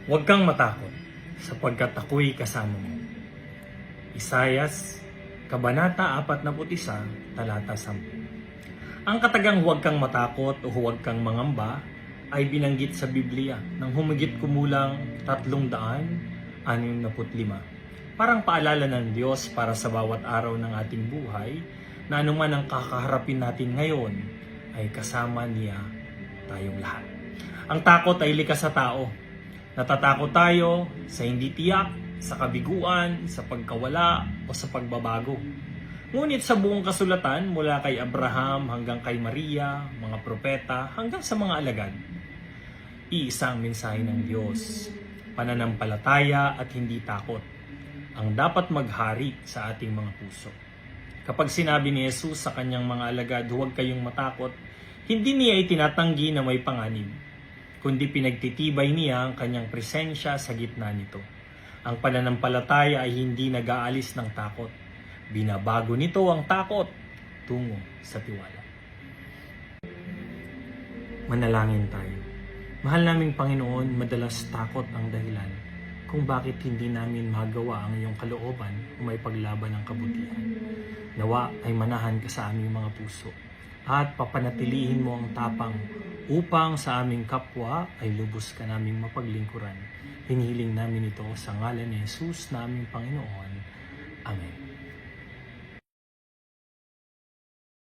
Huwag kang matakot, sapagkat ako'y kasama mo. Isayas, Kabanata 41, talata 10. Ang katagang huwag kang matakot o huwag kang mangamba ay binanggit sa Biblia ng humigit kumulang 365. Parang paalala ng Diyos para sa bawat araw ng ating buhay na anuman ang kakaharapin natin ngayon ay kasama niya tayong lahat. Ang takot ay likas sa tao. Natatakot tayo sa hindi tiyak, sa kabiguan, sa pagkawala o sa pagbabago. Ngunit sa buong kasulatan mula kay Abraham hanggang kay Maria, mga propeta hanggang sa mga alagad, iisang mensahe ng Diyos, pananampalataya at hindi takot, ang dapat maghari sa ating mga puso. Kapag sinabi ni Jesus sa kanyang mga alagad, huwag kayong matakot, hindi niya itinatanggi na may panganib, kundi pinagtitibay niya ang kanyang presensya sa gitna nito. Ang pananampalataya ay hindi nag-aalis ng takot. Binabago nito ang takot tungo sa tiwala. Manalangin tayo. Mahal naming Panginoon, madalas takot ang dahilan kung bakit hindi namin magawa ang iyong kalooban o may paglaban ng kabutihan. Nawa ay manahan ka sa aming mga puso at papanatilihin mo ang tapang upang sa aming kapwa ay lubos ka naming mapaglingkuran. Hinihiling namin ito sa ngalan ni Jesus na aming Panginoon. Amen.